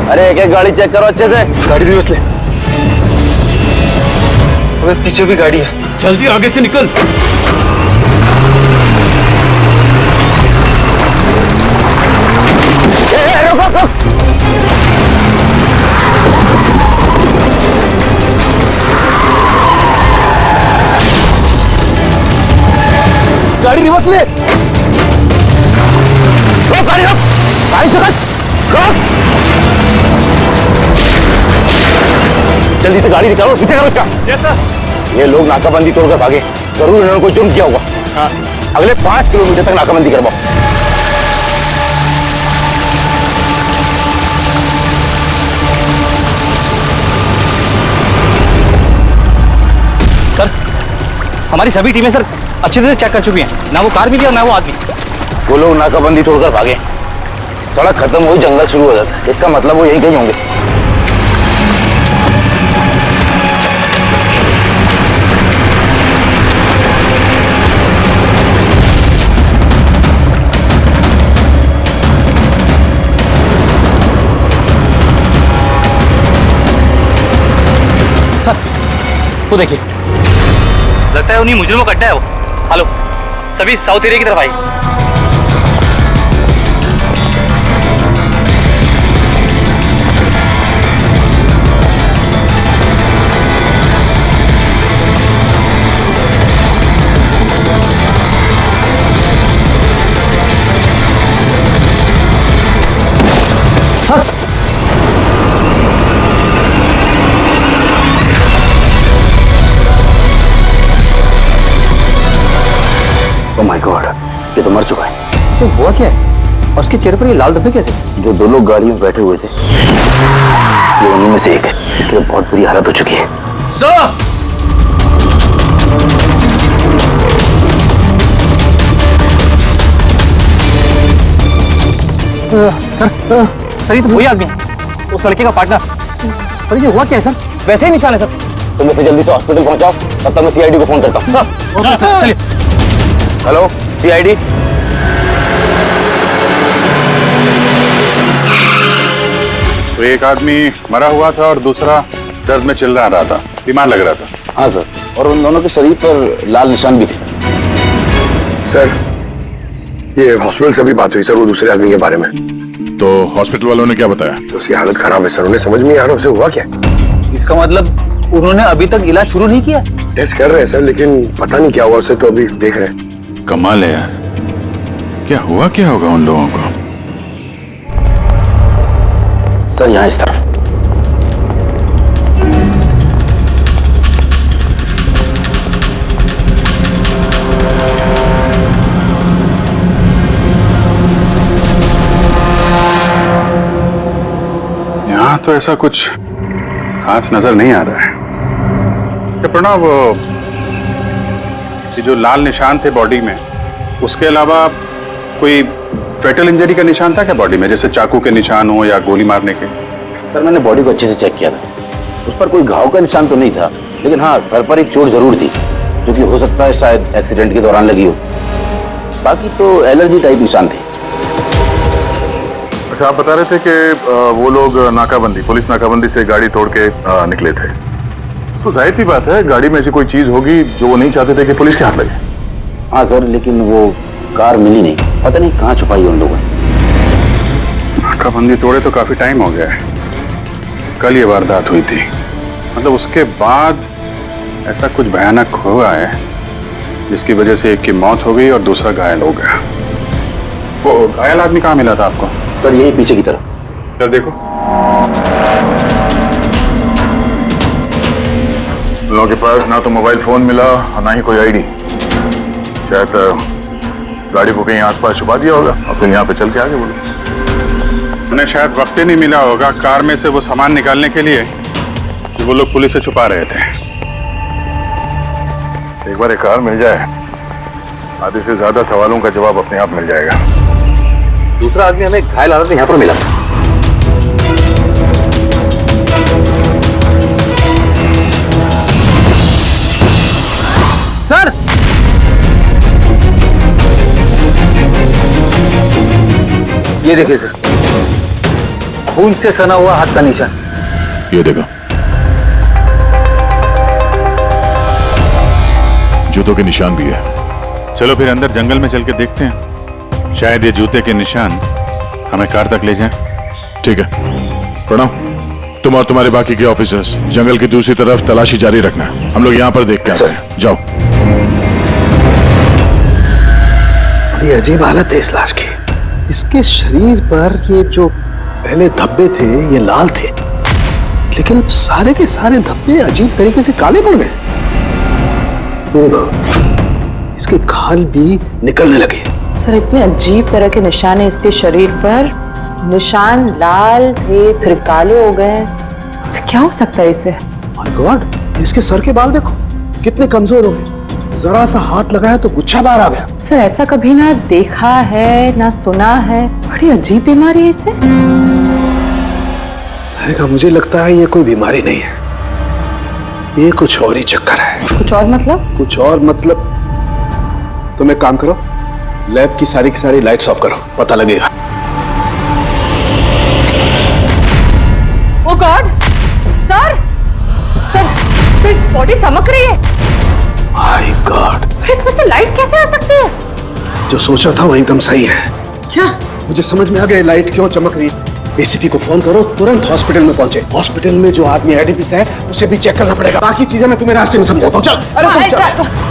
अरे एक एक गाड़ी चेक करो अच्छे से। गाड़ी रिवर्स ले। अबे पीछे भी गाड़ी है। जल्दी आगे से निकल। गाड़ी रिवर्स ले। रोक गाड़ी, रोक गाड़ी, चल रोक। जल्दी से गाड़ी निकालो, पीछे करो इसका। Yes sir. ये लोग नाकाबंदी तोड़कर भागे, जरूर इन्होंने कोई जुर्म किया होगा। हाँ। अगले 5 किलोमीटर तक नाकाबंदी करवाओ। सर हमारी सभी टीमें सर अच्छी तरह से चेक कर चुकी हैं, ना वो कार मिली और ना वो आदमी। वो लोग नाकाबंदी तोड़कर भागे, सड़क खत्म हुई, जंगल शुरू हो जाता है, इसका मतलब वो यही कहीं होंगे। सर वो देखिए, लगता है उन्हीं मुजरिमों का अड्डा है वो। हेलो, सभी साउथ एरिया की तरफ आइए। ओह माय गॉड, ये तो मर चुका है। सर हुआ क्या है और उसके चेहरे पर ये लाल धब्बे कैसे? जो 2 लोग गाड़ी में बैठे हुए थे, ये उन्हीं में से एक है। इसकी तो बहुत बुरी हालत हो चुकी है। सर सर ये तो वही आदमी है, उस लड़के का पार्टनर। सर ये हुआ क्या है सर? वैसे ही निशान है सर। तुम इसे जल्दी से हॉस्पिटल पहुंचाओ, तब तक मैं सीआईडी को फोन करता हूँ। सर ओके सर, चलिए। Hello CID. तो एक आदमी मरा हुआ था और दूसरा दर्द में चिल्ला रहा था, बीमार लग रहा था। हाँ सर, और उन दोनों के शरीर पर लाल निशान भी थे। सर ये हॉस्पिटल से भी बात हुई सर, वो दूसरे आदमी के बारे में। तो हॉस्पिटल वालों ने क्या बताया? तो उसकी हालत खराब है सर, उन्हें समझ में नहीं आ रहा उसे हुआ क्या। इसका मतलब उन्होंने अभी तक इलाज शुरू नहीं किया? टेस्ट कर रहे हैं सर, लेकिन पता नहीं क्या हुआ उसे, तो अभी देख रहे हैं। कमाल है यार, क्या हुआ क्या होगा उन लोगों को? सर यहाँ इस तरफ। यहाँ तो ऐसा कुछ खास नजर नहीं आ रहा है। तो प्रणव, ये जो लाल निशान थे बॉडी में, उसके अलावा कोई फेटल इंजरी का निशान था क्या बॉडी में, जैसे चाकू के निशान हो या गोली मारने के? सर मैंने बॉडी को अच्छे से चेक किया था, उस पर कोई घाव का निशान तो नहीं था, लेकिन हाँ सर पर एक चोट जरूर थी, जो कि हो सकता है शायद एक्सीडेंट के दौरान लगी हो। बाकी तो एलर्जी टाइप निशान थे। अच्छा, आप बता रहे थे कि वो लोग नाकाबंदी, पुलिस नाकाबंदी से गाड़ी तोड़ के निकले थे, तो जाहिर सी बात है गाड़ी में ऐसी कोई चीज होगी जो वो नहीं चाहते थे कि पुलिस के हाथ लगे। हाँ सर, लेकिन वो कार मिली नहीं, पता नहीं कहाँ छुपाई उन लोगों ने। नाकाबंदी तोड़े तो काफी टाइम हो गया है, कल ये वारदात हुई थी, मतलब उसके बाद ऐसा कुछ भयानक हुआ है जिसकी वजह से एक की मौत हो गई और दूसरा घायल हो गया। वो घायल आदमी कहाँ मिला था आपको? सर यही पीछे की तरफ। क्या देखो, उन लोगों के पास ना तो मोबाइल फोन मिला और ना ही कोई आईडी। शायद गाड़ी को कहीं आसपास छुपा दिया होगा और फिर यहाँ पे चल के आगे बोलो। उन्हें शायद वक्त ही नहीं मिला होगा कार में से वो सामान निकालने के लिए कि वो लोग पुलिस से छुपा रहे थे। एक बार एक कार मिल जाए, आधे से ज्यादा सवालों का जवाब अपने आप मिल जाएगा। दूसरा आदमी हमें घायल हालत में यहाँ पर मिला। सर ये देखिए सर, खून से सना हुआ हाथ का निशान। ये देखो, जूतों के निशान भी है। चलो फिर अंदर जंगल में चल के देखते हैं, शायद ये जूते के निशान हमें कार तक ले जाएं। ठीक है प्रणव, तुम और तुम्हारे बाकी के ऑफिसर्स जंगल की दूसरी तरफ तलाशी जारी रखना, हम लोग यहाँ पर देख के आते हैं। जाओ। बड़ी अजीब हालत है इस लाश की। इसके शरीर पर ये जो पहले धब्बे थे ये लाल थे, लेकिन अब सारे के सारे धब्बे अजीब तरीके से काले पड़ गए। देखो, इसके खाल भी निकलने लगे। सर इतने अजीब तरह के निशान है इसके शरीर पर। निशान लाल थे फिर काले हो गए। इससे क्या हो सकता है इसे? माय गॉड, इसके सर के बाल देखो कितने कमजोर हो गए। जरा सा हाथ लगाया तो गुच्छा बाहर आ गया। सर ऐसा कभी ना देखा है ना सुना है। बड़ी अजीब बीमारी है इसे। मुझे लगता है ये कोई बीमारी नहीं है, ये कुछ और ही चक्कर है। कुछ और मतलब? कुछ और मतलब तुम एक काम करो, लैब की सारी लाइट्स ऑफ करो, पता लगेगा। ओ गॉड सर, सर बॉडी चमक रही है। माय गॉड, इसमें से लाइट कैसे आ सकती है? जो सोचा था वो एकदम सही है। क्या? मुझे समझ में आ गया लाइट क्यों चमक रही है। एसीपी को फोन करो, तुरंत हॉस्पिटल में पहुंचे। हॉस्पिटल में जो आदमी एडमिट है उसे भी चेक करना पड़ेगा। बाकी चीजें मैं तुम्हें रास्ते में समझाता हूँ। चल, अरे तुम चल।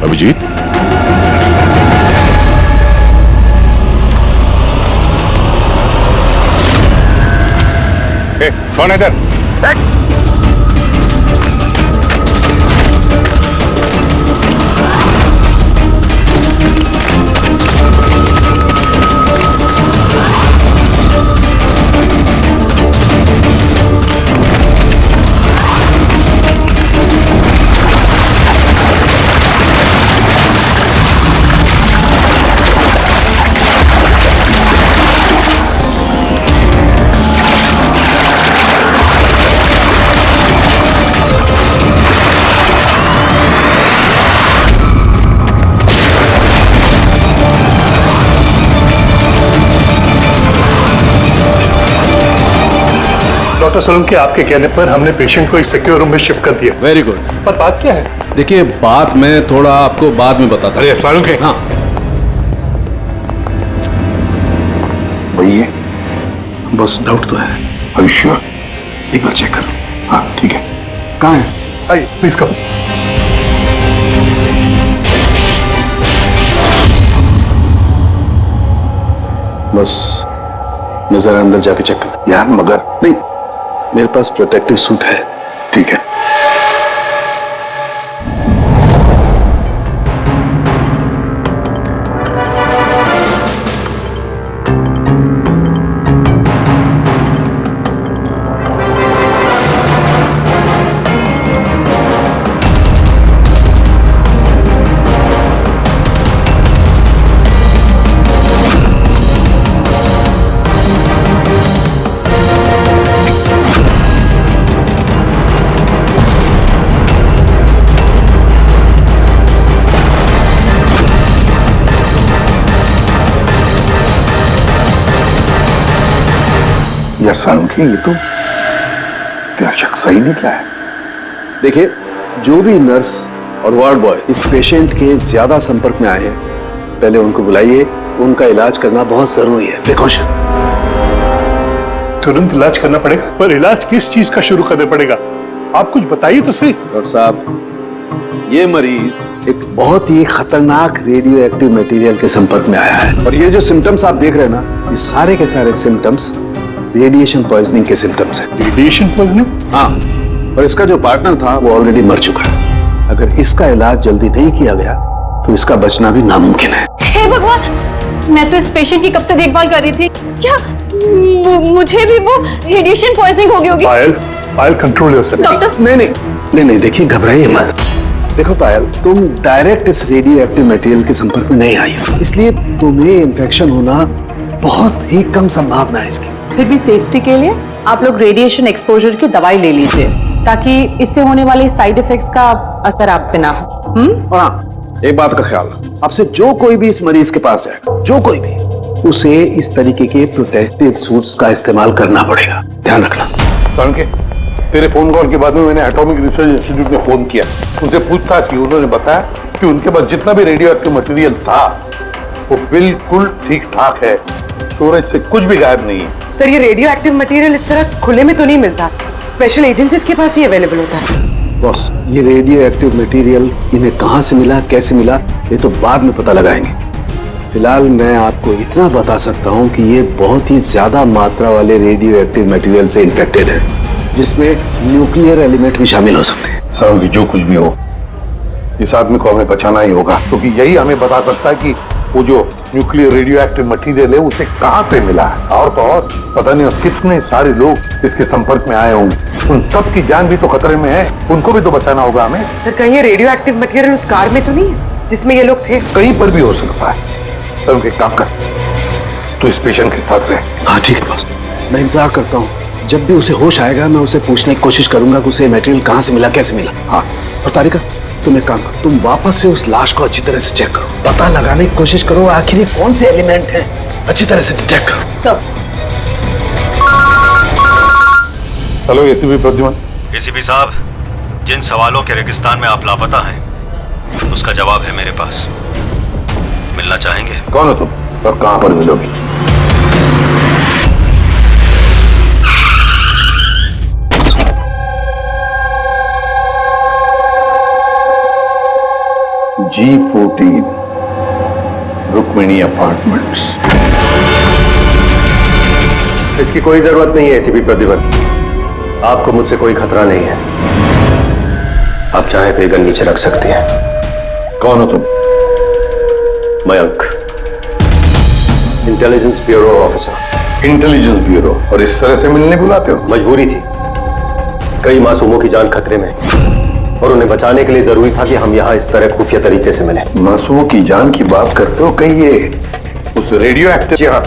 अभिजीत, कौन है इधर? डॉक्टर सोलंकी, आपके कहने पर हमने पेशेंट को एक सिक्योर रूम में शिफ्ट कर दिया। Very good. पर बात क्या है? देखिए, बात मैं थोड़ा आपको बाद में बताता हूं। अरे सोलंकी, हाँ, वही है, बस डाउट तो है। Are you sure? एक बार चेक करो। हाँ ठीक है। कहाँ है? आइए प्लीज कम। बस मैं जरा अंदर जाके चेक कर। यार मगर नहीं, मेरे पास प्रोटेक्टिव सूट है। ठीक है। यार सालुंखी, ये तो तेरा शक सही निकला है। देखिए, जो भी नर्स और वार्ड बॉय इस पेशेंट के ज्यादा संपर्क में आए हैं, पहले उनको बुलाइए। उनका इलाज करना बहुत जरूरी है, प्रिकॉशन। तुरंत इलाज करना पड़ेगा, पर इलाज किस चीज का शुरू करना पड़ेगा? आप कुछ बताइए तो सही। डॉक्टर साहब, ये मरीज एक बहुत ही खतरनाक रेडियो एक्टिव मटेरियल के संपर्क में आया है, और ये जो सिम्टम्स आप देख रहे हैं ना, ये सारे के सारे सिम्टम्स रेडिएशन पॉइजनिंग के सिम्टम्स हैं। Radiation poisoning? हाँ, और इसका जो पार्टनर था वो ऑलरेडी मर चुका है। अगर इसका इलाज जल्दी नहीं किया गया तो इसका बचना भी नामुमकिन है। हे भगवान, मैं तो इस पेशेंट की कब से देखभाल कर रही थी। क्या मुझे भी वो रेडिएशन पॉइजनिंग हो गई होगी? पायल, पायल कंट्रोल योरसेल्फ। डॉक्टर नहीं देखिए, घबराइए मत। देखो पायल, तुम डायरेक्ट इस रेडियो एक्टिव मटेरियल के संपर्क में नहीं आई हो, इसलिए तुम्हें इन्फेक्शन होना बहुत ही कम संभावना है इसकी। फिर भी सेफ्टी के लिए आप लोग रेडिएशन एक्सपोजर की दवाई ले लीजिए, ताकि इससे होने वाले साइड इफेक्ट्स का असर आप पे ना हो। और हाँ, एक बात का ख्याल, आपसे जो कोई भी इस मरीज के पास है, जो कोई भी, उसे इस तरीके के प्रोटेक्टिव सूट्स का इस्तेमाल करना पड़ेगा, ध्यान रखना। के तेरे फोन कॉल के बाद में मैंने एटॉमिक रिसर्च इंस्टीट्यूट में फोन किया, उनसे पूछताछ की। उन्होंने बताया कि उनके पास जितना भी रेडियो एक्टिव मटेरियल था वो बिल्कुल ठीक ठाक है, स्टोरेज से कुछ भी गायब नहीं है। सर, ये रेडियो एक्टिव मटेरियल इस तरह खुले में तो नहीं मिलता, स्पेशल एजेंसीज के पास ही अवेलेबल होता है। बॉस, ये रेडियो एक्टिव मटेरियल इन्हें कहां से मिला, कैसे मिला, ये तो बाद में पता लगाएंगे। फिलहाल मैं आपको इतना बता सकता हूं कि ये बहुत ही ज्यादा मात्रा वाले रेडियो एक्टिव मटेरियल से इन्फेक्टेड है, जिसमें न्यूक्लियर एलिमेंट भी शामिल हो सकते हैं। सर की जो कुछ भी हो, इस आदमी को हमें बचाना ही होगा, क्योंकि यही हमें बता सकता है कि वो जो न्यूक्लियर रेडियो एक्टिव मटेरियल है उसे कहां से मिला है। और तो और पता नहीं कितने सारे लोग इसके संपर्क में आए होंगे, उन सब की जान भी तो खतरे में है, उनको भी तो बचाना होगा हमें। सर, कहीं ये रेडियो एक्टिव मटेरियल उस कार में तो नहीं है जिसमें ये लोग थे? कहीं पर भी हो सकता है। सर उनके काम कर, तो इस पेशेंट के साथ रहे। हाँ ठीक है बॉस, मैं इंतजार करता हूँ। जब भी उसे होश आएगा मैं उसे पूछने की कोशिश करूंगा कि उसे मटेरियल कहाँ से मिला, कैसे मिला। हाँ, और तारिका, तुम एक काम करो, तुम वापस से उस लाश को अच्छी तरह से चेक करो, पता लगाने की कोशिश करो आखिर ये कौन से एलिमेंट हैं, अच्छी तरह से डिटेक्ट करो। Hello ACP Pradyuman. एसीपी साहब, जिन सवालों के रेगिस्तान में आप लापता हैं, उसका जवाब है मेरे पास। मिलना चाहेंगे? कौन हो तुम और कहां पर मिलोगे? G14 Rukmini apartments. इसकी कोई जरूरत नहीं है एसीपी प्रद्युमन, आपको मुझसे कोई खतरा नहीं है। आप चाहे तो ये गन नीचे रख सकते हैं। कौन हो तुम? Mayank, intelligence bureau officer. Intelligence bureau? और इस तरह से मिलने बुलाते हो? मजबूरी थी, कई मासूमों की जान खतरे में और उन्हें बचाने के लिए जरूरी था कि हम यहाँ इस तरह खुफिया तरीके से मिले। मासूमों की जान की बात करते हो? कहीं ये उस रेडियो एक्टिव? जी हाँ,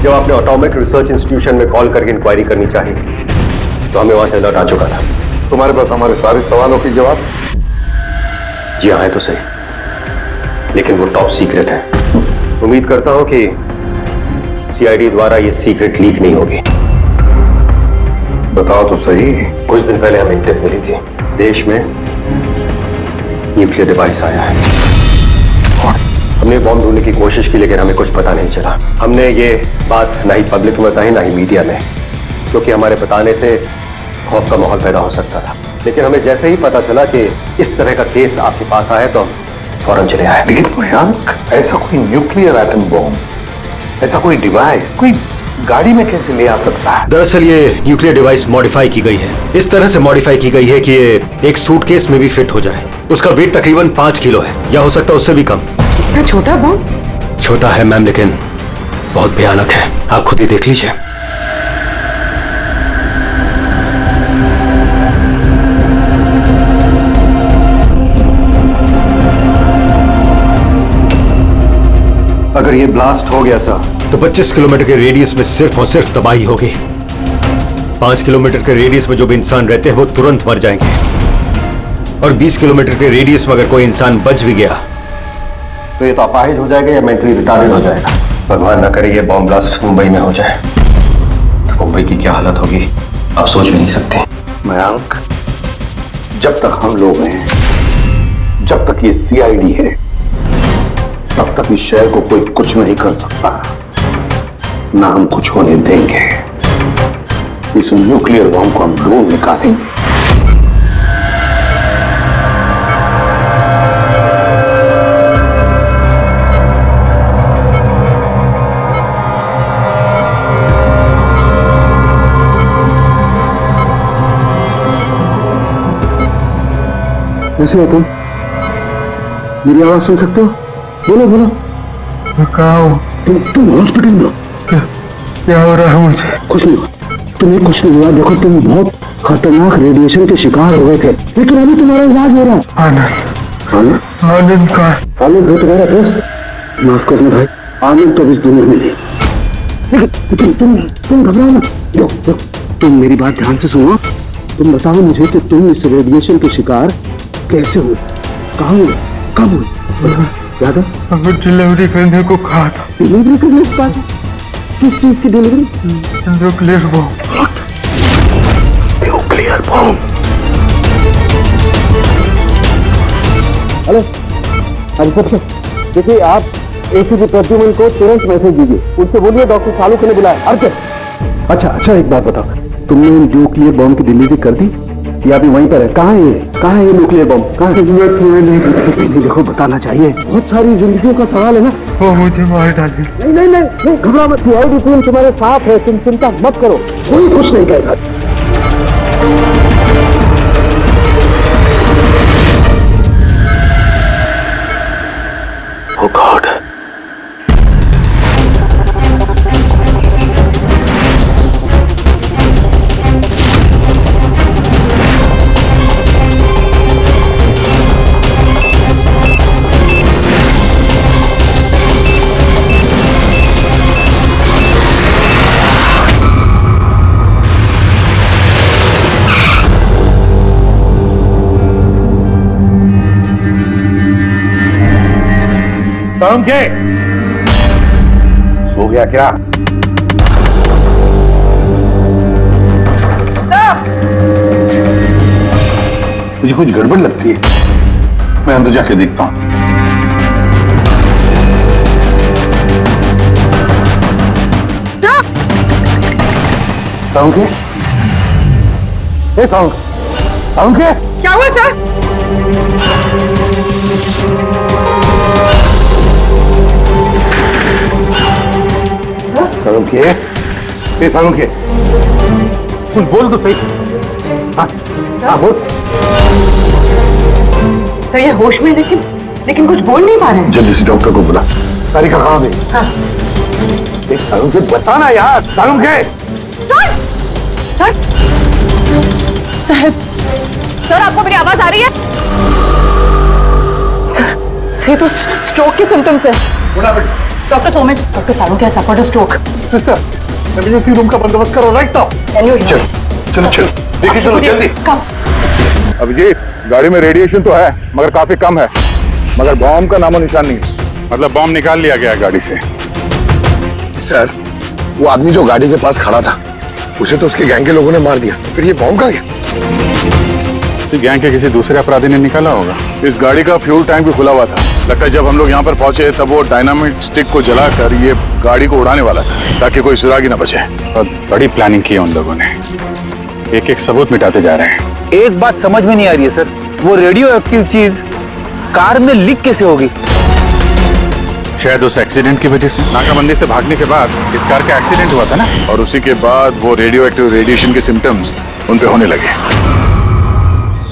जब आपने एटॉमिक रिसर्च इंस्टीट्यूशन में कॉल करके इंक्वायरी करनी चाहिए तो हमें वहां से अलर्ट आ चुका था। तुम्हारे पास हमारे सारे सवालों के जवाब? जी हाँ, है तो सही, लेकिन वो टॉप सीक्रेट है। उम्मीद करता हूं कि सीआईडी द्वारा ये सीक्रेट लीक नहीं होगी। बताओ तो सही। कुछ दिन पहले हमें टिप मिली थी, देश में न्यूक्लियर डिवाइस आया है। हमने बॉम्ब ढूंढने की कोशिश की, लेकिन हमें कुछ पता नहीं चला। हमने ये बात ना ही पब्लिक में बताई, ना ही मीडिया में, क्योंकि हमारे बताने से खौफ का माहौल पैदा हो सकता था। लेकिन हमें जैसे ही पता चला कि इस तरह का केस आपके पास आया तो हम फौरन चले आए। लेकिन मयंक, ऐसा कोई न्यूक्लियर एटम बॉम्ब, ऐसा कोई डिवाइस कोई गाड़ी में कैसे ले आ सकता है? दरअसल ये न्यूक्लियर डिवाइस मॉडिफाई की गई है, इस तरह से मॉडिफाई की गई है कि ये एक सूटकेस में भी फिट हो जाए। उसका वेट तकरीबन 5 किलो है, या हो सकता है उससे भी कम। इतना छोटा बॉम्ब? छोटा है मैम, लेकिन बहुत भयानक है, आप खुद ही देख लीजिए। अगर ये ब्लास्ट हो गया सर, तो 25 किलोमीटर के रेडियस में सिर्फ और सिर्फ तबाही होगी। 5 किलोमीटर के रेडियस में जो भी इंसान रहते हैं वो तुरंत मर जाएंगे, और 20 किलोमीटर के रेडियस में अगर कोई इंसान बच भी गया तो ये तो अपाहिज हो जाएगा या मेंटली रिटार्डेड हो जाएगा। भगवान ना करे ये बॉम्ब ब्लास्ट मुंबई में हो जाए, तो मुंबई की क्या हालत होगी आप सोच भी नहीं सकते। मयंक, जब तक हम लोग हैं, जब तक ये सीआईडी है, तब तक इस शहर को कोई कुछ नहीं कर सकता, ना हम कुछ होने देंगे। इस न्यूक्लियर बॉम्ब को हम ढूंढ निकालेंगे। कैसे हो तुम? मेरी आवाज सुन सकते हो? बोलो बोलो। कहाँ हो? तुम हॉस्पिटल में हो? क्या हो रहा है मुझे? कुछ नहीं हुआ, तुम्हें कुछ नहीं हुआ। देखो तुम बहुत खतरनाक रेडिएशन के शिकार हो गए थे, लेकिन अभी तुम्हारा इलाज हो रहा है। आनंद, आनंद का आनंद है तुम्हारा दोस्त। माफ करना भाई, आनंद तो इस दुनिया में नहीं। लेकिन तुम घबराओ मत। देखो तुम मेरी बात ध्यान से सुनो। तुम बताओ मुझे कि तुम इस रेडिएशन के शिकार कैसे हुए, कहाँ हुए, कब हुए? बताओ, याद है? अगर डिलीवरी करने को कहा था। डिलीवरी करने को कहा था? किस चीज की delivery? Nuclear bomb. Nuclear bomb? Hello sir, देखिए आप एसीपी प्रद्युमन को तुरंत मैसेज दीजिए, उनसे बोलिए डॉक्टर चालू ने बुलाया। अच्छा, एक बात बताओ, तुमने न्यूक्लियर बॉम्ब की डिलीवरी कर दी या अभी वहीं पर है? कहाँ है ये न्यूक्लियर बॉम्ब? कहाँ है? नहीं, देखो बताना चाहिए, बहुत सारी जिंदगियों का सवाल है ना। वो मुझे मार डाले। नहीं, घबरा मत, सीआईडी टीम तुम्हारे साथ है, तुम चिंता मत करो, कोई कुछ नहीं कहेगा। Oh God! के सो गया क्या? मुझे कुछ गड़बड़ लगती है, मैं अंदर जाके देखता हूं। साउंड के? साउंड के? क्या हुआ सर? सालू के कुछ बोल तो सही। हाँ बोल। सर ये होश में, लेकिन कुछ बोल नहीं पा रहे हैं। जल्दी से डॉक्टर को बुला। तारीखा कहाँ है? हाँ। सालू के बताना यार। सालू के सर आपको मेरी आवाज आ रही है? सर ये तो स्ट्रोक के सिम्टम्स है। डॉक्टर सोमेश, डॉक्टर सालू क्या suffered a stroke. Sister, emergency room का बंदोबस्त करो राइट नाउ। चलो देखिए, चलो जल्दी। अभिजीत, गाड़ी में रेडिएशन तो है मगर काफी कम है, मगर बॉम्ब का नामो निशान नहीं है। मतलब बॉम्ब निकाल लिया गया गाड़ी से? सर, वो आदमी जो गाड़ी के पास खड़ा था उसे तो उसके गैंग के लोगों ने मार दिया, फिर ये बॉम्ब कहाँ गया? गैंग के किसी दूसरे अपराधी ने निकाला होगा। इस गाड़ी का फ्यूल टैंक भी खुला हुआ था। लगता है जब हम लोग यहाँ पर पहुंचे तब वो डायनामिट स्टिक को जलाकर ये गाड़ी को उड़ाने वाला था ताकि कोई सुरागी न बचे। और बड़ी प्लानिंग की है उन लोगों ने, एक एक सबूत मिटाते जा रहे हैं। एक बात समझ में नहीं आ रही है सर, वो रेडियो एक्टिव चीज कार में लीक कैसे होगी? शायद उस एक्सीडेंट की वजह से। नाकाबंदी से भागने के बाद इस कार का एक्सीडेंट हुआ था ना, और उसी के बाद वो रेडियो एक्टिव रेडिएशन के सिम्टम्स उन पे होने लगे।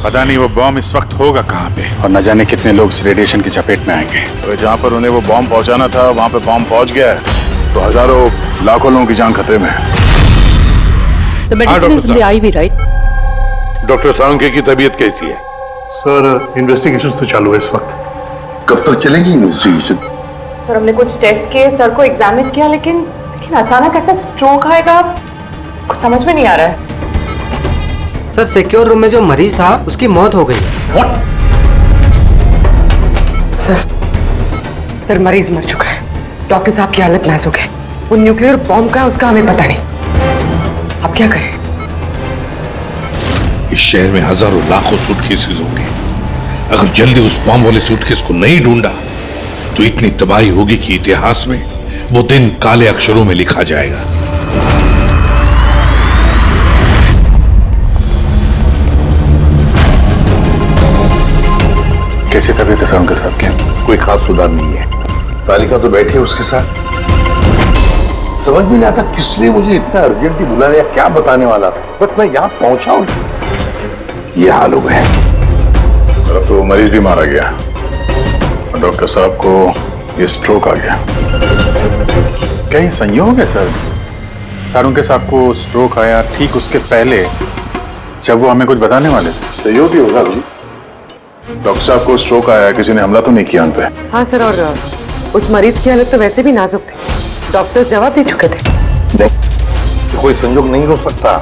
पता नहीं वो बॉम्ब इस वक्त होगा कहाँ पे, और न जाने कितने लोग इस रेडिएशन की चपेट में आएंगे। तो जहाँ पर उन्हें वो बॉम्ब पहुंचाना था वहां पे बॉम्ब पहुंच गया है तो हजारों लाखों लोगों की जान खतरे में है। डॉक्टर सालुंके की तबीयत कैसी है? सर इन्वेस्टिगेशन तो चालू है इस वक्त। कब तक चलेगी इन्वेस्टिगेशन? सर हमने कुछ टेस्ट किए, सर को एग्जामिन किया, लेकिन अचानक ऐसा स्ट्रोक आएगा कुछ समझ में नहीं आ रहा है। सर सिक्योर रूम में जो मरीज था उसकी मौत हो गई। सर मरीज मर चुका है, डॉक्टर साहब की हालत नाजुक है। वो न्यूक्लियर बॉम्ब का उसका हमें पता नहीं, अब क्या करें? इस शहर में हजारों लाखों सूटकेसेस होंगे, अगर जल्दी उस बॉम्ब वाले सूटकेस को नहीं ढूंढा तो इतनी तबाही होगी कि इतिहास में वो दिन काले अक्षरों में लिखा जाएगा। कैसी तबीयत है सर उनके साथ? क्या कोई खास सुधार नहीं है। तालिका तो बैठी है उसके साथ। समझ में नहीं आता किसने मुझे इतना अर्जेंटली बुलाया या क्या बताने वाला था। बस मैं यहाँ पहुंचा हूं, ये हाल हो गया। अब तो मरीज भी मारा गया और डॉक्टर साहब को ये स्ट्रोक आ गया। कहीं संयोग है सर? सारुंके साहब को स्ट्रोक आया ठीक उसके पहले, जब वो हमें कुछ बताने वाले थे। सहयोग ही होगा अभी। डॉक्टर साहब को स्ट्रोक आया, किसी ने हमला तो नहीं किया उन पे? हाँ सर, और उस मरीज की हालत तो वैसे भी नाजुक थी। डॉक्टर्स जवाब दे चुके थे। नहीं, कोई संयोग नहीं हो सकता।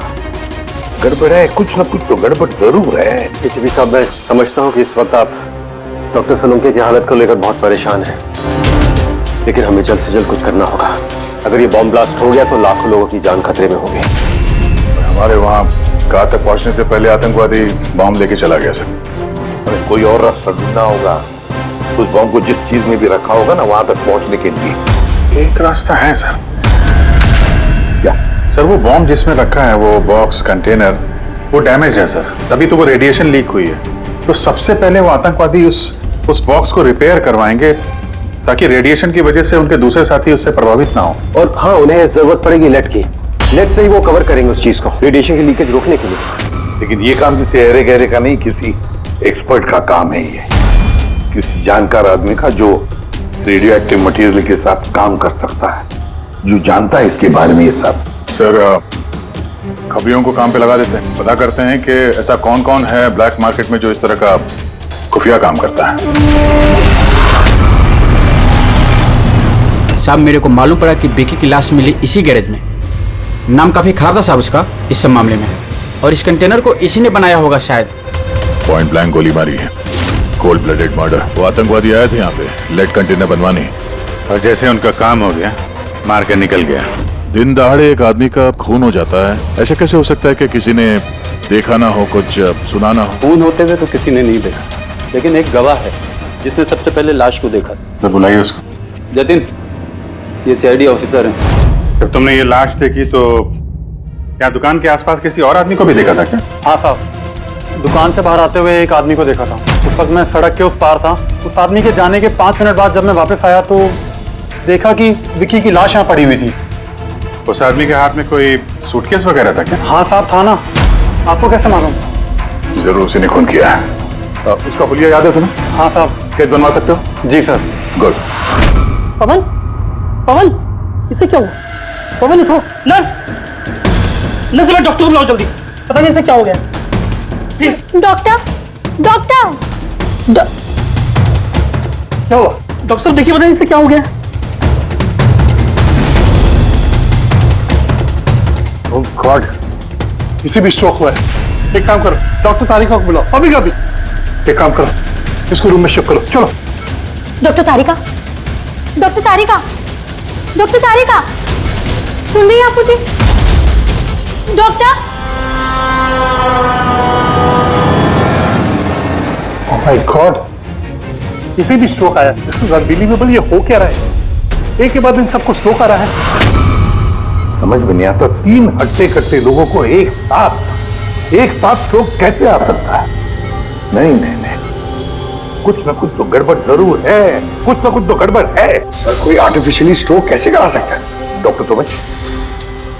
गड़बड़ है, कुछ ना कुछ तो गड़बड़ जरूर है। एसीपी साहब, मैं समझता हूँ कि इस वक्त आप डॉक्टर सलूंके की हालत को लेकर बहुत परेशान हैं, लेकिन हमें जल्द से जल्द कुछ करना होगा। अगर ये बॉम्ब ब्लास्ट हो गया तो लाखों लोगों की जान खतरे में होगी। हमारे वहाँ कार तक पहुंचने से पहले आतंकवादी बॉम्ब लेके चला गया सर। हमें कोई और रास्ता ढूंढना होगा। उस बॉम्ब को जिस चीज में भी रखा होगा ना, वहां तक पहुंचने के लिए एक रास्ता है सर। क्या सर? वो बॉम्ब जिसमें रखा है, वो बॉक्स कंटेनर, वो डैमेज है सर, तभी तो वो रेडिएशन लीक हुई है। तो सबसे पहले वो आतंकवादी उस बॉक्स को रिपेयर करवाएंगे, ताकि रेडिएशन की वजह से उनके दूसरे साथी उससे प्रभावित ना हो। और हाँ, उन्हें जरूरत पड़ेगी लेड की। लेड से ही वो कवर करेंगे उस चीज को, रेडिएशन की लीकेज रोकने के लिए। लेकिन ये काम किसी अरे गहरे का नहीं, किसी एक्सपर्ट का काम है। ये किसी जानकार आदमी का जो रेडियो एक्टिव मटेरियल के साथ काम कर सकता है, जो जानता है इसके बारे में ये सब। सर, खबरियों को काम पे लगा देते हैं, पता करते हैं कि ऐसा कौन कौन है ब्लैक मार्केट में जो इस तरह का खुफिया काम करता है। साहब, मेरे को मालूम पड़ा कि बेकी की लाश मिली इसी गैरेज में। नाम काफी खराब था साहब उसका इस सब मामले में, और इस कंटेनर को इसी ने बनाया होगा शायद। पॉइंट ब्लैंक गोली मारी है, कोल्ड ब्लडेड मर्डर। वो आतंकवादी आए थे यहाँ पे लेड कंटेनर बनवाने, और जैसे उनका काम हो गया, मार के निकल गया। दिन दहाड़े एक आदमी का खून हो जाता है। ऐसे कैसे हो सकता है कि किसी ने देखा ना हो, कुछ सुना ना हो? खून होते हुए तो किसी ने नहीं देखा, लेकिन एक गवाह है जिसने सबसे पहले लाश को देखा। तो बुलाइए उसको। जतिन, ये सीआईडी ऑफिसर हैं। जब तुमने ये लाश देखी तो क्या दुकान के आसपास किसी और आदमी को भी देखा था क्या? हाँ साहब, दुकान से बाहर आते हुए एक आदमी को देखा था। उस वक्त मैं सड़क के उस पार था। उस आदमी के जाने के 5 मिनट बाद जब मैं वापस आया तो देखा कि विक्की की लाश यहाँ पड़ी हुई थी। उस आदमी के हाथ में कोई सूटकेस वगैरह था क्या? हाँ साहब, था ना। आपको कैसे मालूम? जरूर उसी ने खून किया है। उसका हुलिया याद है तुम्हें? हाँ साहब। स्केच बनवा सकते हो? जी सर। गुड। पवन, पवन, इसे क्या हुआ? पवन उठो। नर्स, नर्स, डॉक्टर को बुलाओ जल्दी। पता नहीं इसे क्या हो गया। प्लीज। Doctor, doctor. क्या हुआ? डॉक्टर साहब देखिए, पता नहीं इसे क्या हो गया। ओह गॉड, इसे भी स्ट्रोक हुआ है। एक काम करो, डॉक्टर तारिका को बुलाओ, अभी का भी। एक काम करो, इसको रूम में शिफ्ट करो। चलो। डॉक्टर तारिका, डॉक्टर तारिका, डॉक्टर तारिका, सुन रही हैं आप मुझे? डॉक्टर। ओह माय गॉड, इसे भी स्ट्रोक आया। This is unbelievable. ये हो क्या रहा है? एक के बाद इन सबको स्ट्रोक आ रहा है। समझ में नहीं आता, 3 हट्टे कट्टे लोगों को एक साथ स्ट्रोक कैसे आ सकता है? नहीं नहीं नहीं, कुछ ना कुछ तो गड़बड़ जरूर है। कुछ ना कुछ तो गड़बड़ है। सर, कोई आर्टिफिशियली स्ट्रोक कैसे करा सकता है? डॉक्टर समझ,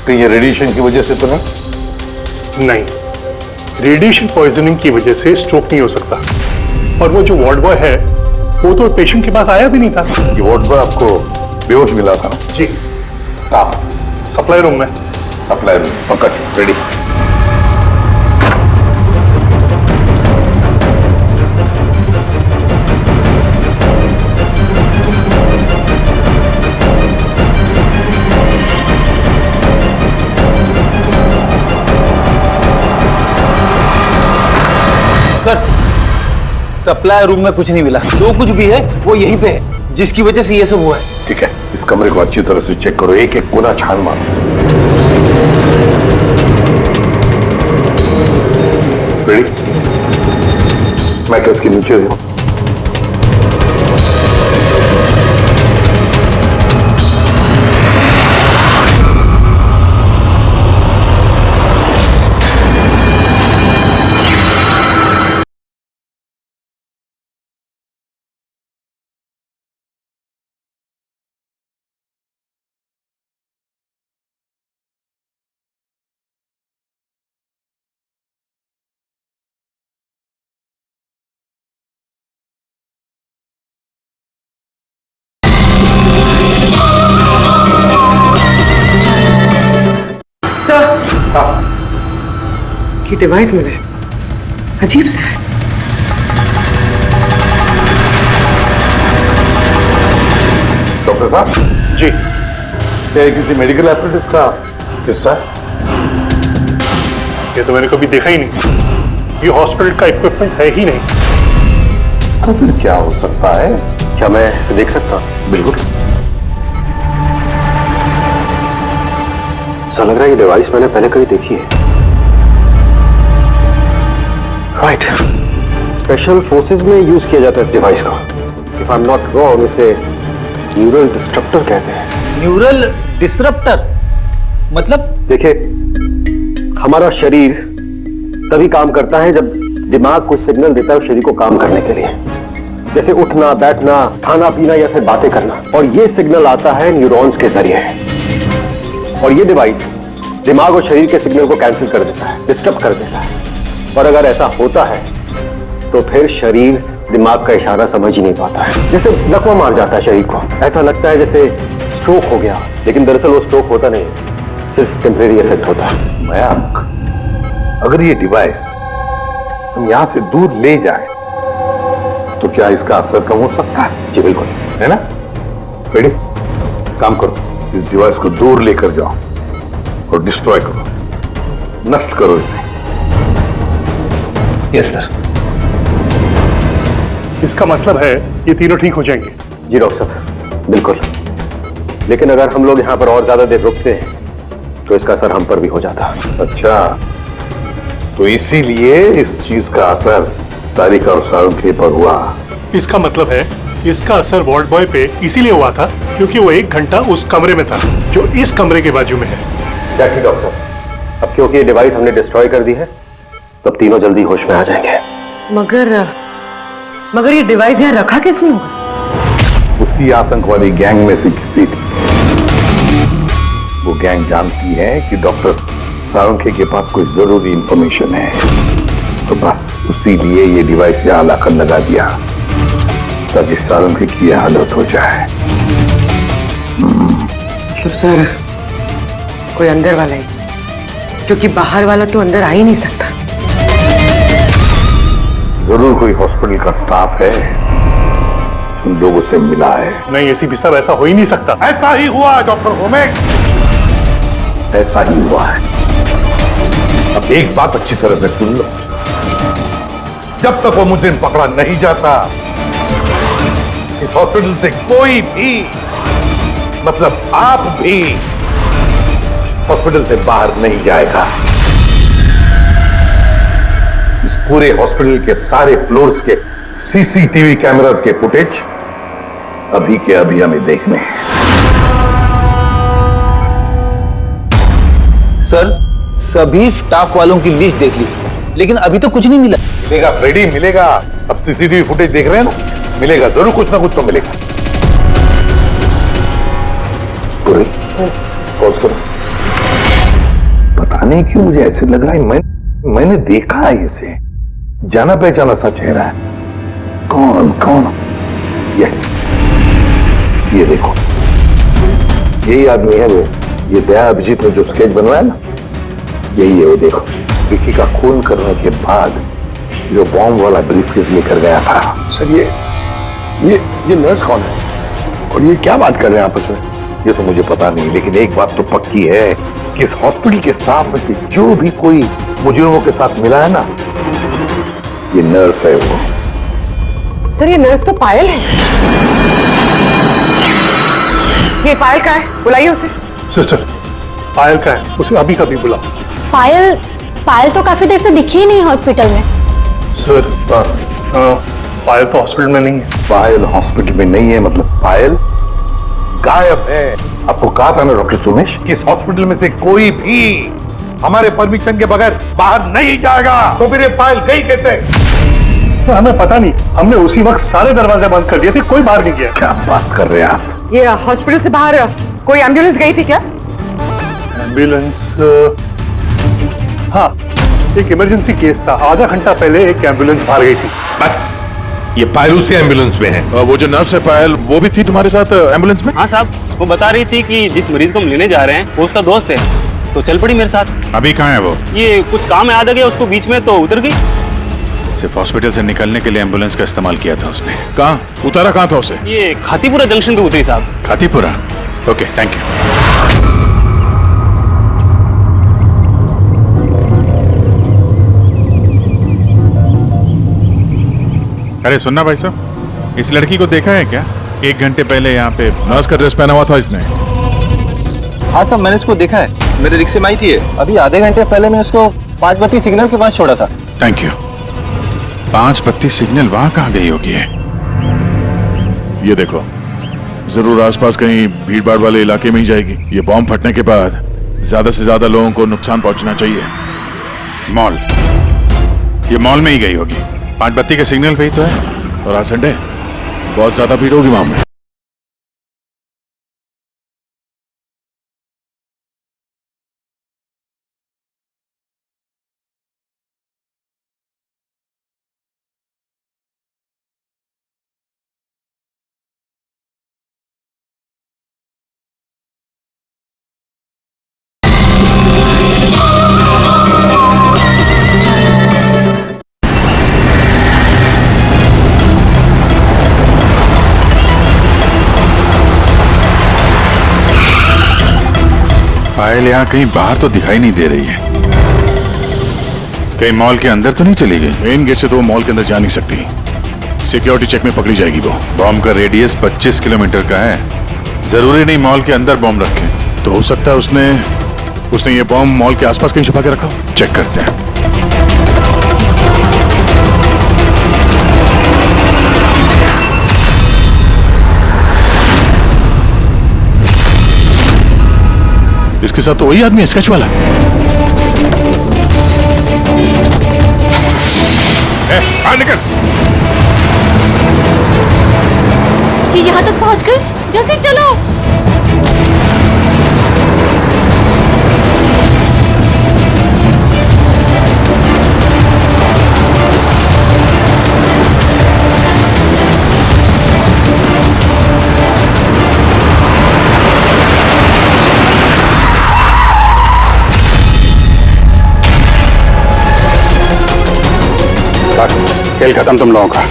कहीं ये रेडिएशन की वजह से तो नहीं? नहीं, रेडिएशन पॉइजनिंग की वजह से स्ट्रोक नहीं हो सकता। और वो जो वार्ड बॉय है, वो तो पेशेंट के पास आया भी नहीं था। ये वार्ड बॉय आपको बेहोश मिला था ना? जी। कहाँ? सप्लाई रूम में। सप्लाई रूम, पक्का रेडी। सर, सप्लाई रूम में कुछ नहीं मिला। जो कुछ भी है वो यहीं पे है, जिसकी वजह से ये सब हुआ है। ठीक है, इस कमरे को अच्छी तरह से चेक करो, एक एक कोना छान मारो। रेडी? मैट्रेस के नीचे देखो। सर, ये डिवाइस मिले, अजीब सा है। डॉक्टर साहब जी, क्या ये किसी मेडिकल एप्रेटिस का हिस्सा है? ये तो मैंने कभी देखा ही नहीं। ये हॉस्पिटल का इक्विपमेंट है ही नहीं। तो फिर क्या हो सकता है? क्या मैं इसे देख सकता हूं? बिल्कुल। ऐसा लग रहा है ये डिवाइस मैंने पहले कहीं देखी है। राइट, स्पेशल फोर्सेस में यूज किया जाता है इस डिवाइस को। If I am not wrong, इसे न्यूरल डिस्ट्रप्टर कहते हैं। न्यूरल डिसरप्टर मतलब? देखिए, हमारा शरीर तभी काम करता है जब दिमाग कुछ सिग्नल देता है उस शरीर को काम करने के लिए, जैसे उठना, बैठना, खाना पीना या फिर बातें करना। और ये सिग्नल आता है न्यूरॉन्स के जरिए, और ये डिवाइस दिमाग और शरीर के सिग्नल को कैंसिल कर देता है, डिस्टर्ब कर देता है। और अगर ऐसा होता है तो फिर शरीर दिमाग का इशारा समझ ही नहीं पाता है, जैसे लकवा मार जाता है शरीर को। ऐसा लगता है जैसे स्ट्रोक हो गया, लेकिन दरअसल वो स्ट्रोक होता नहीं, सिर्फ टेम्परेरी इफेक्ट होता है। मयंक, अगर ये डिवाइस हम यहां से दूर ले जाए तो क्या इसका असर कम हो सकता है? जी बिल्कुल, है ना? रेडी? काम करो, इस डिवाइस को दूर लेकर जाओ और डिस्ट्रॉय करो, नष्ट करो इसे। Yes sir. इसका मतलब है ये तीनों ठीक हो जाएंगे? जी डॉक्टर साहब, बिल्कुल। लेकिन अगर हम लोग यहाँ पर और ज्यादा देर रुकते हैं तो इसका असर हम पर भी हो जाता। अच्छा, तो इसीलिए इस चीज का असर तारिका और सारुंखे पर हुआ। इसका मतलब है इसका असर वार्ड बॉय पे इसीलिए हुआ था क्योंकि वो 1 घंटा उस कमरे में था जो इस कमरे के बाजू में है। एग्जैक्टली डॉक्टर साहब। अब क्योंकि ये डिवाइस हमने डिस्ट्रॉय कर दी है, तब तीनों जल्दी होश में आ जाएंगे। मगर ये डिवाइस यहाँ रखा किसने होगा? उसी आतंकवादी गैंग में से किसी थी। वो गैंग जानती है कि डॉक्टर सारुंखे के पास कोई जरूरी इंफॉर्मेशन है, तो बस उसी लिए ये डिवाइस यहाँ लाकर लगा दिया ताकि सारुंखे की यह हालत हो जाए। मतलब सर, कोई अंदर वाला ही, क्योंकि बाहर वाला तो अंदर आ ही नहीं सकता। जरूर कोई हॉस्पिटल का स्टाफ है जो उन लोगों से मिला है। नहीं एसीपी साहब, ऐसा हो ही नहीं सकता। ऐसा ही हुआ है डॉक्टर होमेक, ऐसा ही हुआ है। अब एक बात अच्छी तरह से सुन लो, जब तक वो मुजरिम पकड़ा नहीं जाता, इस हॉस्पिटल से कोई भी, मतलब आप भी, हॉस्पिटल से बाहर नहीं जाएगा। इस पूरे हॉस्पिटल के सारे फ्लोर्स के सीसीटीवी कैमरास के फुटेज अभी के अभी हमें देखने हैं। सर, सभी स्टाफ वालों की लिस्ट देख ली, लेकिन अभी तो कुछ नहीं मिला। मिलेगा फ्रेडी, मिलेगा। अब सीसीटीवी फुटेज देख रहे हैं ना, मिलेगा जरूर, कुछ ना कुछ तो मिलेगा। पॉज करो। पता नहीं क्यों मुझे ऐसे लग रहा है मैंने देखा है इसे, जाना पहचाना सा चेहरा है। कौन कौन? यस, ये देखो, यही आदमी है वो। ये दया अभिजीत ने जो स्केच बनवाया ना, यही है वो। देखो, विकी का खून करने के बाद जो बॉम्ब वाला ब्रीफकेस लेकर गया था। सर, ये नर्स कौन है और ये क्या बात कर रहे हैं आपस में? ये तो मुझे पता नहीं, लेकिन एक बात तो पक्की है कि इस हॉस्पिटल के स्टाफ में से जो भी कोई मुजरिमों के साथ मिला है ना, ये नर्स है वो। सर, ये नर्स तो पायल है। ये पायल का है, बुलाइए उसे। सिस्टर, पायल का है, उसे अभी कभी बुलाओ। पायल तो काफी देर से दिखी ही नहीं हॉस्पिटल में। सर, पायल तो हॉस्पिटल में नहीं है। पायल हॉस्पिटल में नहीं है मतलब पायल गायब है। आपको कहा था ना डॉक्टर सुमेश कि इस हॉस्पिटल में से कोई भी हमारे परमिशन के बगैर बाहर नहीं जाएगा। तो फिर ये पायल गई कैसे? तो हमें पता नहीं, हमने उसी वक्त सारे दरवाजे बंद कर दिए थे, कोई बाहर नहीं गया। क्या बात कर रहे हैं आप? ये हॉस्पिटल से बाहर कोई एम्बुलेंस गई थी क्या? एम्बुलेंस? हाँ, एक इमरजेंसी केस था, आधा घंटा पहले एक एम्बुलेंस बाहर गई थी। ये पायल उसी एम्बुलेंस में है। वो जो नर्स है पायल, वो भी थी तुम्हारे साथ एम्बुलेंस में? हाँ साहब, वो बता रही थी कि जिस मरीज को हम लेने जा रहे हैं वो उसका दोस्त है। तो चल पड़ी मेरे साथ। अभी कहाँ है वो? ये कुछ काम याद आ गया उसको बीच में, तो उतर गई। सिर्फ हॉस्पिटल से निकलने के लिए एम्बुलेंस का इस्तेमाल किया था उसने। कहाँ उतारा, कहाँ था उसे? ये खातीपुरा जंक्शन पे उतरी साहब। खातीपुरा? Okay, thank you. अरे सुनना भाई साहब, इस लड़की को देखा है क्या? 1 घंटे पहले यहाँ पे नर्स का ड्रेस पहना हुआ था इसने। हाँ साहब, मैंने इसको देखा है, मेरे रिक्शे में आई थी। अभी आधे घंटे पहले मैं इसको 5 बत्ती सिग्नल के पास छोड़ा था। Thank you. 5 बत्ती सिग्नल वहां कहाँ गई होगी है? ये देखो, जरूर आसपास कहीं भीड़ भाड़ वाले इलाके में ही जाएगी। ये बॉम्ब फटने के बाद ज्यादा से ज्यादा लोगों को नुकसान पहुंचना चाहिए। मॉल, ये मॉल में ही गई होगी। 5 बत्ती के सिग्नल पे ही तो है। और आज संडे, बहुत ज्यादा भीड़ होगी वहां में। पायल यहाँ कहीं बाहर तो दिखाई नहीं दे रही है। कहीं मॉल के अंदर तो नहीं चली गई? मेन गेट से तो वो मॉल के अंदर जा नहीं सकती। सिक्योरिटी चेक में पकड़ी जाएगी वो। बॉम्ब का रेडियस 25 किलोमीटर का है। जरूरी नहीं मॉल के अंदर बॉम्ब रखे। तो हो सकता है उसने ये बॉम्ब मॉल के आसपास कहीं छुपा के रखा हो। चेक करते हैं। इसके साथ तो वही आदमी है, स्केच वाला। बाहर निकल। ये यहाँ तक पहुँच गए, जल्दी चलो। खेल खत्म तुम लोगों का।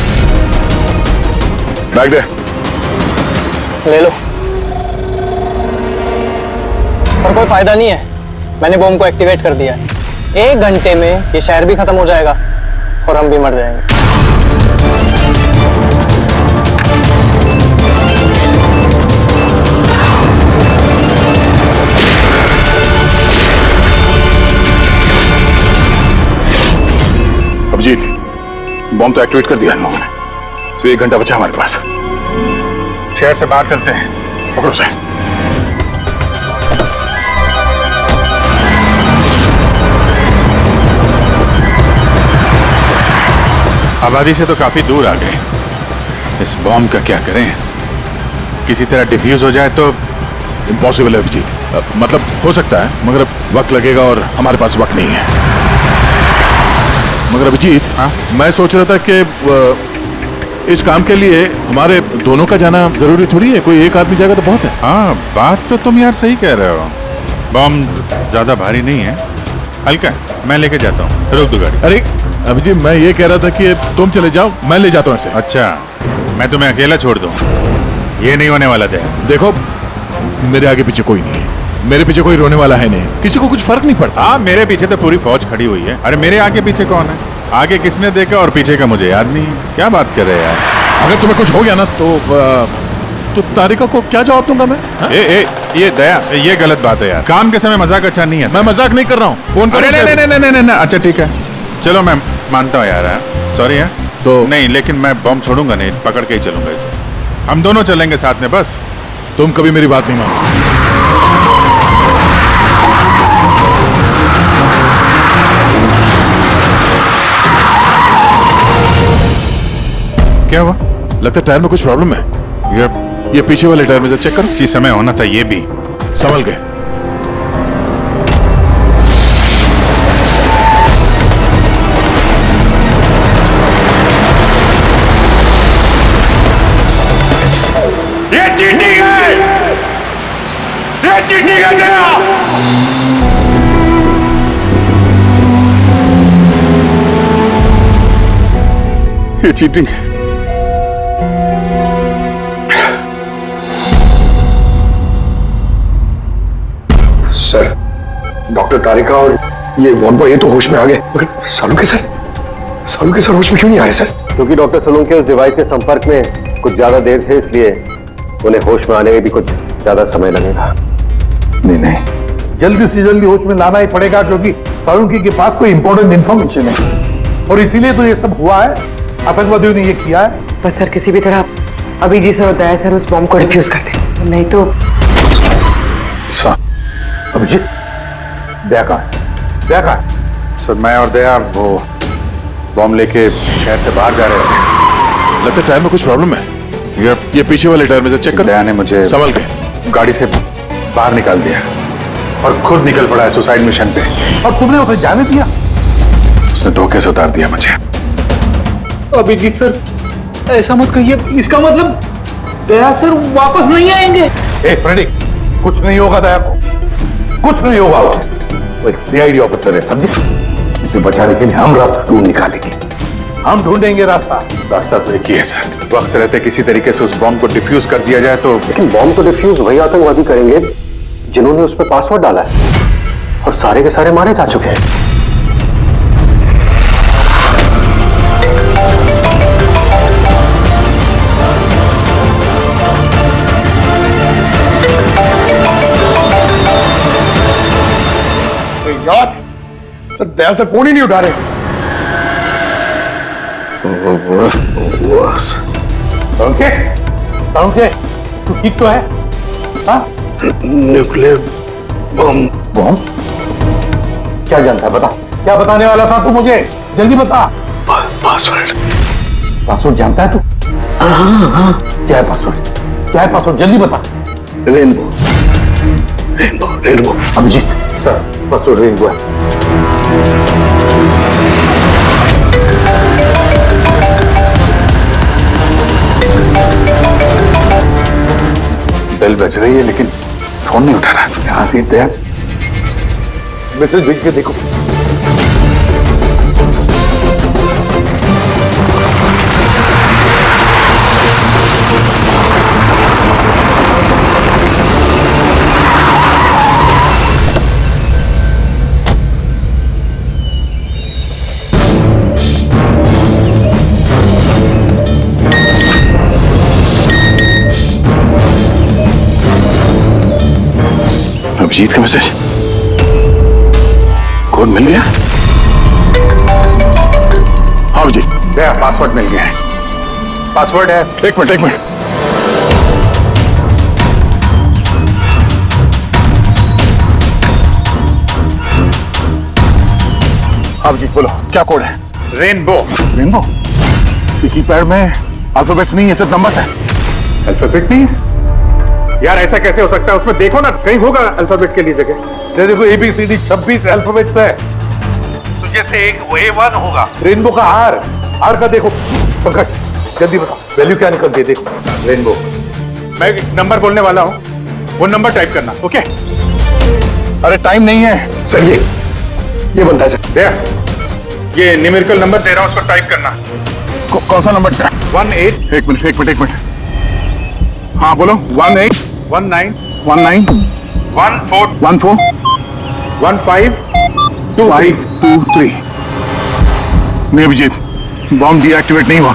बैग दे। ले लो। पर कोई फायदा नहीं है, मैंने बॉम्ब को एक्टिवेट कर दिया है। 1 घंटे में ये शहर भी खत्म हो जाएगा और हम भी मर जाएंगे। अभिजीत, बॉम्ब तो एक्टिवेट कर दिया हम लोगों ने, तो 1 घंटा बचा हमारे पास। शहर से बाहर चलते हैं। पकड़ो से। आबादी से तो काफी दूर आ गए। इस बॉम्ब का क्या करें? किसी तरह डिफ्यूज हो जाए तो। इम्पॉसिबल है अभिजीत। मतलब हो सकता है, मगर वक्त लगेगा और हमारे पास वक्त नहीं है। मगर अभिजीत, हाँ? मैं सोच रहा था कि इस काम के लिए हमारे दोनों का जाना जरूरी थोड़ी है। कोई एक आदमी जाएगा तो बहुत है। हाँ, बात तो तुम यार सही कह रहे हो। बॉम्ब ज्यादा भारी नहीं है, हल्का है। मैं लेके जाता हूँ, रोक दो गाड़ी। अरे अभिजीत, मैं ये कह रहा था कि तुम चले जाओ, मैं ले जाता हूँ ऐसे। अच्छा, मैं तुम्हें अकेला छोड़ दूँ? ये नहीं होने वाला था। देखो, मेरे आगे पीछे कोई नहीं है, मेरे पीछे कोई रोने वाला है नहीं, किसी को कुछ फर्क नहीं पड़ता। हाँ, मेरे पीछे तो पूरी फौज खड़ी हुई है। अरे मेरे आगे पीछे कौन है? आगे किसने देखा और पीछे का मुझे याद नहीं। क्या बात कर रहे हैं यार? अगर तुम्हें कुछ हो गया ना तो तारिका को क्या जवाब दूंगा मैं? ये दया, ये गलत बात है यार। काम के समय मजाक अच्छा नहीं है। मैं मजाक नहीं कर रहा हूँ। फोन करो। नहीं, अच्छा ठीक है, चलो मैं मानता हूँ यार। सॉरी है तो नहीं, लेकिन मैं बॉम्ब छोड़ूंगा नहीं, पकड़ के ही चलूंगा इसे। हम दोनों चलेंगे साथ में बस। तुम कभी मेरी बात नहीं मानो। क्या हुआ? लगता है टायर में कुछ प्रॉब्लम है। ये पीछे वाले टायर में से चेक करो। इसी समय होना था ये भी। संभल गए। ये चीटिंग है! ये चीटिंग है! चीटिंग। सर, डॉक्टर तारिका और ये वॉन बॉय ये तो होश में आ गए, मगर सालुंके सर होश में क्यों नहीं आ रहे सर? क्योंकि डॉक्टर सोलंकी उस डिवाइस के संपर्क में कुछ ज्यादा देर थे, इसलिए उन्हें होश में आने में भी कुछ ज्यादा समय लगेगा। नहीं, जल्दी से जल्दी होश में लाना ही पड़ेगा, क्योंकि सालुंकी के पास कोई इंपॉर्टेंट इंफॉर्मेशन है और इसीलिए तो ये सब हुआ है। आतंकवादियों ने ये किया है। बस सर, किसी भी तरह अभिजीत सर और दया सर उस बॉम्ब को डिफ्यूज कर दे, नहीं तो। अभिजीत, दया कहाँ है? सर, मैं और दया वो बॉम्ब लेके शहर से बाहर जा रहे थे। लगता है टायर में कुछ प्रॉब्लम है। ये पीछे वाले टायर में से चेक कर। दया ने मुझे संभल के गाड़ी से बाहर निकाल दिया और खुद निकल पड़ा है सुसाइड मिशन पे। और तुमने उसे जाने दिया? उसने धोखे से उतार दिया मुझे। अभिजीत सर, ऐसा मत कहिए। इसका मतलब दया सर वापस नहीं आएंगे। फ्रेडी, कुछ नहीं होगा दया को, कुछ नहीं होगा उसे। वो एक सीआईडी ऑफिसर है, समझे? उसे बचाने के लिए हम रास्ता ढूंढ निकालेंगे, हम ढूंढेंगे रास्ता तो एक ही है सर, वक्त रहते किसी तरीके से उस बॉम्ब को डिफ्यूज कर दिया जाए तो। लेकिन बॉम्ब को डिफ्यूज वही आतंकवादी करेंगे जिन्होंने उस पर पासवर्ड डाला है, और सारे के सारे मारे जा चुके हैं। यार सर, दया सर फोन ही नहीं उठा रहे। सालुंके, तू ठीक तो है? हाँ? न्यूक्लियर बॉम्ब क्या जानता है, बता। क्या बताने वाला था तू मुझे? जल्दी बता। पासवर्ड जानता है तू? हाँ। क्या है पासवर्ड? जल्दी बता। Rainbow. Abhijeet sir, password rainbow है। बेल बज रही है लेकिन फोन नहीं उठा रहा। यहाँ से दया मैसेज भेज के देखो। अभिजीत का मैसेज, कोड मिल गया। हाँ अभिजीत, दया पासवर्ड मिल गया है। पासवर्ड है। एक मिनट। अभिजीत बोलो, क्या कोड है? रेनबो। कीपैड में अल्फाबेट्स नहीं है, सिर्फ नंबर्स है। अल्फाबेट नहीं है यार, ऐसा कैसे हो सकता है? उसमें देखो ना, कहीं होगा अल्फाबेट के लिए जगह। देखो, ABCD 26 अल्फाबेट्स है, तो जैसे एक A1 होगा। रेनबो का आर का देखो। पंकज, जल्दी बता, वैल्यू क्या निकलती है? देखो रेनबो। मैं एक नंबर बोलने वाला हूँ, वो नंबर टाइप करना। ओके? अरे टाइम नहीं है सर। ये बनता है सर। दया, ये न्यूमेरिकल नंबर दे रहा हूँ, उसको टाइप करना। कौन सा नंबर? 18। एक मिनट। हाँ बोलो। 18 19 19 14 14 15 523। नहीं अभिजीत, बॉम्ब डीएक्टिवेट नहीं हुआ।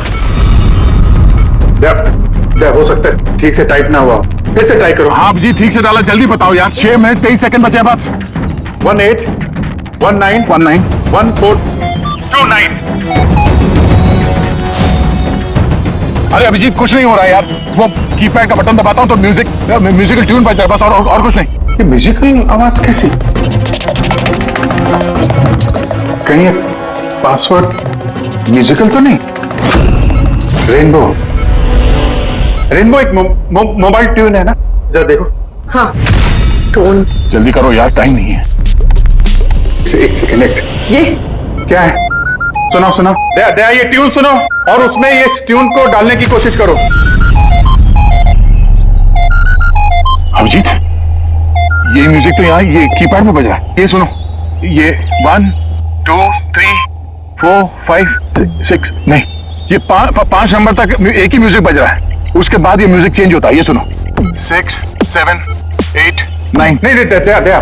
दया, हो सकता है ठीक से टाइप ना हुआ, फिर से ट्राई करो। हाँ अभिजीत, ठीक से डाला, जल्दी बताओ यार। 6 मिनट 23 सेकंड बचे बस। 18 19 19 14 29। अरे अभिजीत, कुछ नहीं हो रहा है यार। वो कीपैड का बटन दबाता हूँ तो म्यूजिकल ट्यून बजता है बस, और कुछ नहीं। ये म्यूजिकल आवाज कैसी? कहीं ये पासवर्ड म्यूजिकल तो नहीं? रेनबो एक मोबाइल ट्यून है ना? जरा देखो। हाँ, टोन। जल्दी करो यार, टाइम नहीं है। एक सेकंड। ये क्या है? सुनाओ। दया, ये ट्यून सुनो और उसमें ये ट्यून को डालने की कोशिश करो। अभिजीत, ये म्यूजिक तो यहाँ ये कीपैड में बज रहा है। ये सुनो, ये 1 2 3 4 5 6 नहीं, ये 5 नंबर तक एक ही म्यूजिक बज रहा है, उसके बाद ये म्यूजिक चेंज होता है। ये सुनो 6, 7, 8, 9। नहीं दया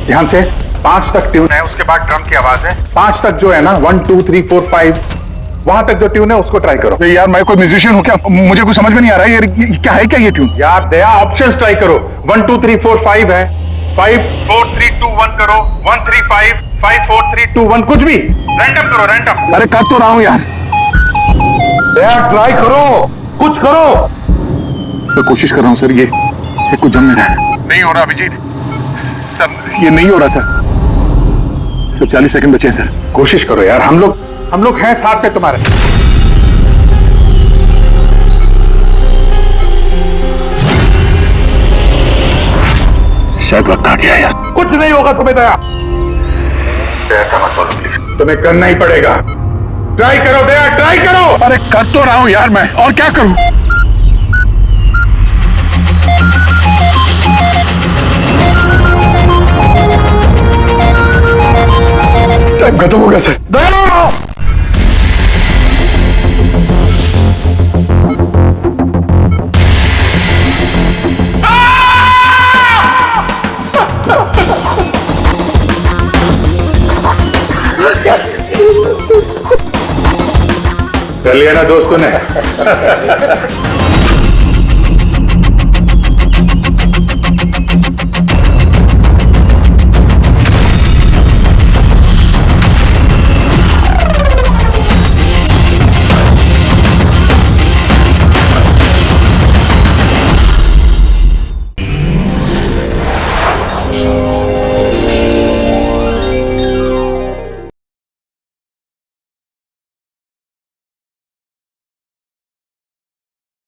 ध्यान से, 5 तक ट्यून है, उसके बाद ड्रम की आवाज है। 5 तक जो है ना 1, 2, 3, 4, 5 वहां तक जो ट्यून है उसको ट्राई करो। यार मैं कोई म्यूजिशियन हूँ क्या? मुझे कुछ समझ में नहीं आ रहा है ये क्या है, क्या ये ट्यून? यार दया ऑप्शंस ट्राई करो। 1, 2, 3, 4, 5 है। 5, 4, 3, 2, 1 करो। 1, 3, 5, 5, 4, 3, 2, 1 कुछ भी रैंडम करो, रैंडम। अरे कर तो रहा हूं यार। दया ट्राई करो, कुछ करो। सर कोशिश कर रहा हूँ सर, ये कुछ जम नहीं रहा है। नहीं हो रहा अभिजीत सर, ये नहीं हो रहा सर 40 सेकंड बचे हैं सर। कोशिश करो यार, हम लोग हैं साथ में तुम्हारे। शायद वक्त आ गया यार। कुछ नहीं होगा तुम्हें दया। ऐसा मत बोलो प्लीज, तुम्हें करना ही पड़ेगा। ट्राई करो दया, ट्राई करो। अरे कर तो रहा हूं यार मैं, और क्या करूं? टाइम खत्म हो गया सर। कर लिया ना दोस्तों ने।